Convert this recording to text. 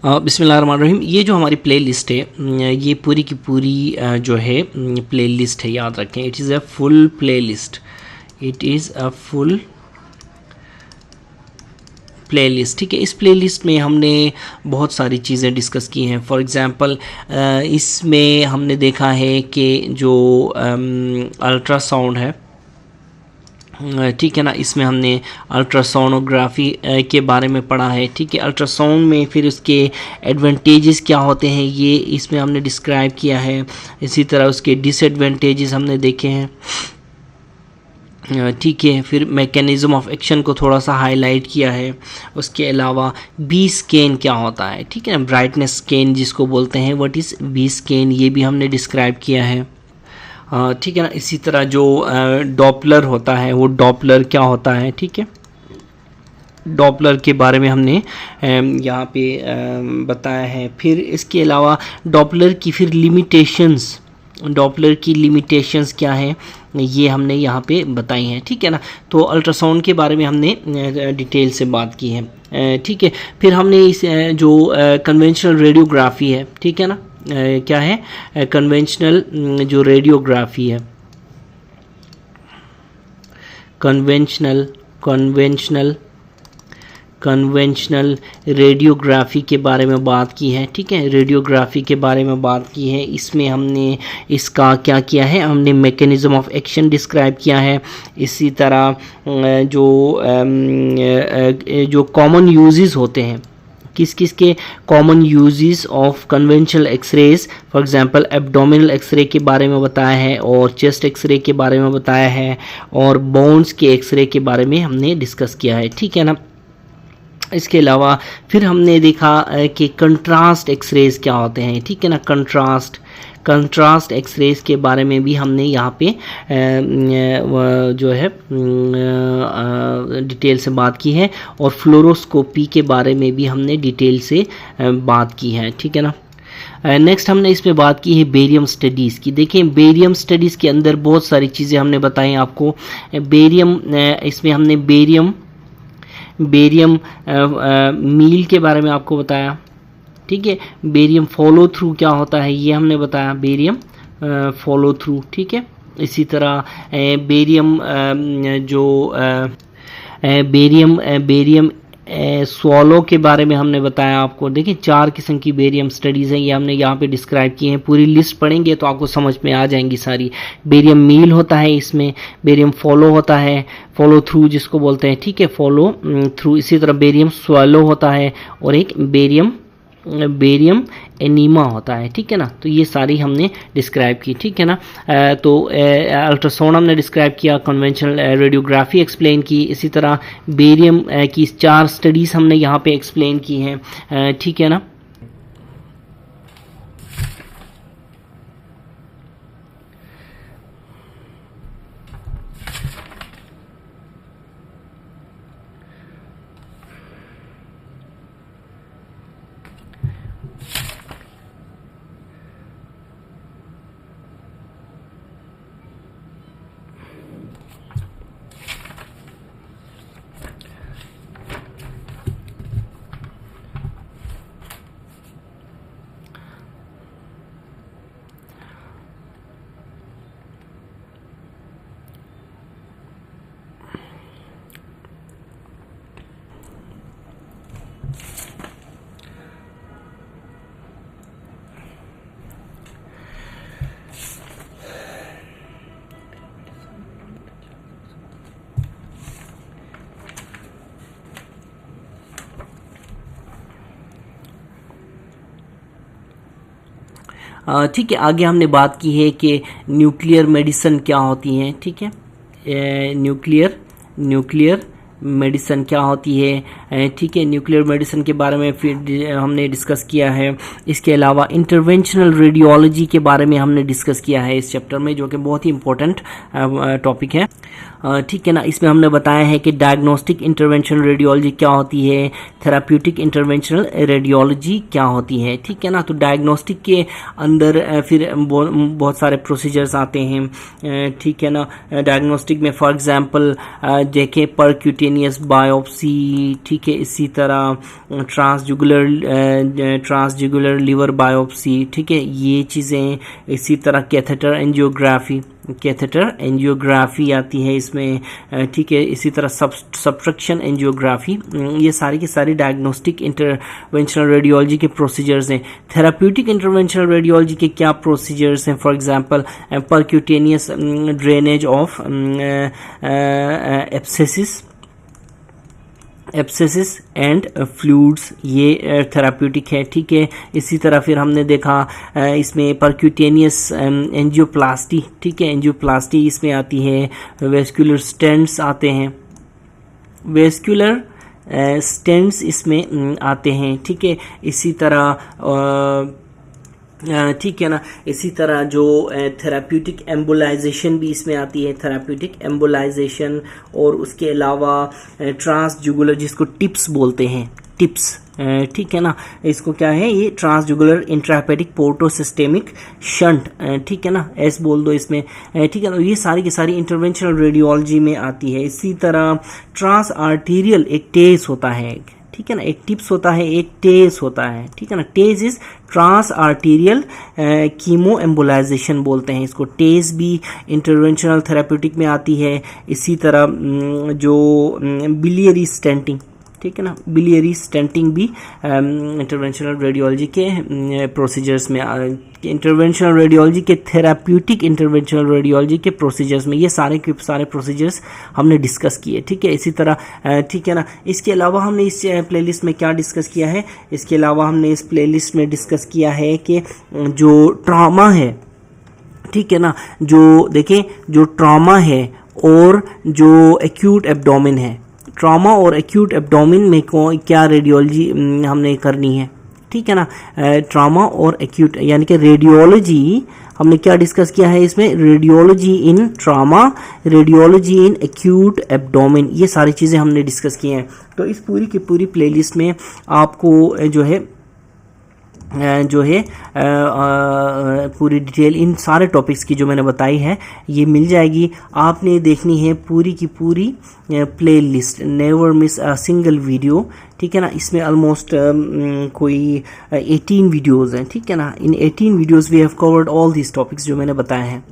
बिस्मिल्लाहिर्रहमानिर्रहीम। ये जो हमारी प्ले लिस्ट है, ये पूरी की पूरी जो है प्ले लिस्ट है, याद रखें। It is a full play list, it is a full play list. ठीक है, इस प्ले लिस्ट में हमने बहुत सारी चीज़ें डिस्कस की हैं। फॉर एग्ज़ाम्पल इसमें हमने देखा है कि जो अल्ट्रासाउंड है, ठीक है ना, इसमें हमने अल्ट्रासोनोग्राफी के बारे में पढ़ा है। ठीक है, अल्ट्रासाउंड में फिर उसके एडवांटेजेस क्या होते हैं, ये इसमें हमने डिस्क्राइब किया है। इसी तरह उसके डिसएडवांटेजेस हमने देखे हैं। ठीक है, फिर मैकेनिज़्म ऑफ एक्शन को थोड़ा सा हाईलाइट किया है। उसके अलावा बी स्कैन क्या होता है, ठीक है ना, ब्राइटनेस स्कैन जिसको बोलते हैं, व्हाट इज़ बी स्कैन, ये भी हमने डिस्क्राइब किया है। ठीक है ना। इसी तरह जो डॉपलर होता है, वो डॉपलर क्या होता है, ठीक है, डॉपलर के बारे में हमने यहाँ पे बताया है। फिर इसके अलावा डॉपलर की फिर लिमिटेशंस, डॉपलर की लिमिटेशंस क्या है, ये हमने यहाँ पे बताई हैं। ठीक है ना, तो अल्ट्रासाउंड के बारे में हमने डिटेल से बात की है। ठीक है, फिर हमने इस जो कन्वेंशनल रेडियोग्राफी है, ठीक है ना, क्या है, कन्वेंशनल जो रेडियोग्राफी है, कन्वेंशनल रेडियोग्राफी के बारे में बात की है। ठीक है, रेडियोग्राफी के बारे में बात की है। इसमें हमने इसका क्या किया है, हमने मैकेनिज़्म ऑफ एक्शन डिस्क्राइब किया है। इसी तरह जो कॉमन यूजेस होते हैं, किस किस के common uses of conventional x-rays, for example abdominal x-ray के बारे में बताया है, और चेस्ट एक्सरे के बारे में बताया है, और बोन्स के एक्सरे के बारे में हमने डिस्कस किया है। ठीक है ना। इसके अलावा फिर हमने देखा कि कंट्रास्ट एक्सरेज क्या होते हैं। ठीक है ना, कंट्रास्ट एक्सरेज के बारे में भी हमने यहाँ पे जो है डिटेल से बात की है, और फ्लोरोस्कोपी के बारे में भी हमने डिटेल से बात की है। ठीक है ना। नेक्स्ट हमने इस पे बात की है बेरियम स्टडीज़ की। देखें, बेरियम स्टडीज़ के अंदर बहुत सारी चीज़ें हमने बताई आपको। बेरियम, इसमें हमने बेरियम मील के बारे में आपको बताया। ठीक है, बेरियम फॉलो थ्रू क्या होता है, ये हमने बताया, बेरियम फॉलो थ्रू। ठीक है, इसी तरह बेरियम बेरियम स्वॉलो के बारे में हमने बताया आपको। देखिए, 4 किस्म की बेरियम स्टडीज़ हैं, ये हमने यहाँ पे डिस्क्राइब की हैं। पूरी लिस्ट पढ़ेंगे तो आपको समझ में आ जाएंगी सारी। बेरियम मील होता है, इसमें बेरियम फॉलो होता है, फॉलो थ्रू जिसको बोलते हैं। ठीक है, फॉलो थ्रू। इसी तरह बेरियम स्वॉलो होता है, और एक बेरियम एनीमा होता है। ठीक है ना, तो ये सारी हमने डिस्क्राइब की। ठीक है ना, तो अल्ट्रासाउंड हमने डिस्क्राइब किया, कन्वेंशनल रेडियोग्राफी एक्सप्लेन की, इसी तरह बेरियम की 4 स्टडीज़ हमने यहाँ पे एक्सप्लेन की हैं। ठीक है ना। ठीक है, आगे हमने बात की है कि न्यूक्लियर मेडिसिन क्या होती हैं। ठीक है, न्यूक्लियर मेडिसिन क्या होती है। ठीक है, न्यूक्लियर मेडिसिन के बारे में फिर हमने डिस्कस किया है। इसके अलावा इंटरवेंशनल रेडियोलॉजी के बारे में हमने डिस्कस किया है इस चैप्टर में, जो कि बहुत ही इंपॉर्टेंट टॉपिक है। ठीक है ना, इसमें हमने बताया है कि डायग्नोस्टिक इंटरवेंशनल रेडियोलॉजी क्या होती है, थेराप्यूटिक इंटरवेंशनल रेडियोलॉजी क्या होती है। ठीक है ना, तो डायग्नोस्टिक के अंदर फिर बहुत सारे प्रोसीजर्स आते हैं। ठीक है ना, डायग्नोस्टिक में फॉर एग्जांपल देखें, परक्यूटेनियस परक्यूटेनियस बायोप्सी, ठीक है, इसी तरह ट्रांसजुगुलर लिवर बायोप्सी, ठीक है, ये चीज़ें, इसी तरह कैथेटर एंजियोग्राफी आती है इसमें, ठीक है, इसी तरह सब्ट्रक्शन एंजियोग्राफी, ये सारी की सारी डायग्नोस्टिक इंटरवेंशनल रेडियोलॉजी के प्रोसीजर्स हैं। थेराप्यूटिक इंटरवेंशनल रेडियोलॉजी के क्या प्रोसीजर्स हैं? For example percutaneous drainage of abscesses and fluids, ये थेराप्यूटिक है, ठीक है। इसी तरह फिर हमने देखा इसमें परक्यूटेनियस एंजियोप्लास्टी, ठीक है, एंजियोप्लास्टी इसमें आती है। वेस्कुलर स्टेंट्स आते हैं, वेस्कुलर स्टेंट्स इसमें आते हैं, ठीक है। इसी तरह ठीक है ना, इसी तरह जो थेराप्यूटिक एम्बोलाइजेशन भी इसमें आती है, थेराप्यूटिक एम्बोलाइजेशन, और उसके अलावा ट्रांसजुगुलर, जिसको टिप्स बोलते हैं, टिप्स, ठीक है ना, इसको क्या है, ये ट्रांसजुगुलर इंट्राहेपेटिक पोर्टोसिस्टेमिक शंट, ठीक है ना, एस बोल दो इसमें, ठीक है ना, ये सारी की सारी इंटरवेंशनल रेडियोलॉजी में आती है। इसी तरह ट्रांस आर्टीरियल एक टेस होता है, ठीक है ना, एक टिप्स होता है, एक टेस होता है, ठीक है ना, TACE is trans arterial chemo embolization बोलते हैं इसको, टेस भी इंटरवेंशनल थेराप्यूटिक में आती है। इसी तरह जो बिलियरी स्टेंटिंग, ठीक है ना, बिलियरी स्टेंटिंग भी इंटरवेंशनल रेडियोलॉजी के प्रोसीजर्स में, इंटरवेंशनल रेडियोलॉजी के थेराप्यूटिक इंटरवेंशनल रेडियोलॉजी के प्रोसीजर्स में ये सारे के सारे प्रोसीजर्स हमने डिस्कस किए, ठीक है। इसी तरह ठीक है ना, इसके अलावा हमने इस प्लेलिस्ट में क्या डिस्कस किया है? इसके अलावा हमने इस प्लेलिस्ट में डिस्कस किया है कि जो ट्रॉमा है, ठीक है ना, जो देखें, जो ट्रॉमा है और जो एक्यूट एब्डोमेन है, ट्रॉमा और एक्यूट एब्डोमेन में क्या रेडियोलॉजी हमने करनी है, ठीक है ना, ट्रॉमा और एक्यूट, यानी कि रेडियोलॉजी हमने क्या डिस्कस किया है इसमें? Radiology in trauma, radiology in acute abdomen, ये सारी चीज़ें हमने डिस्कस की हैं। तो इस पूरी की पूरी प्लेलिस्ट में आपको जो है पूरी डिटेल इन सारे टॉपिक्स की जो मैंने बताई है ये मिल जाएगी। आपने देखनी है पूरी की पूरी play list, never miss a single video, ठीक है ना। इसमें ऑलमोस्ट कोई 18 वीडियोज़ हैं, ठीक है ना। In 18 videos we have covered all these topics जो मैंने बताए हैं।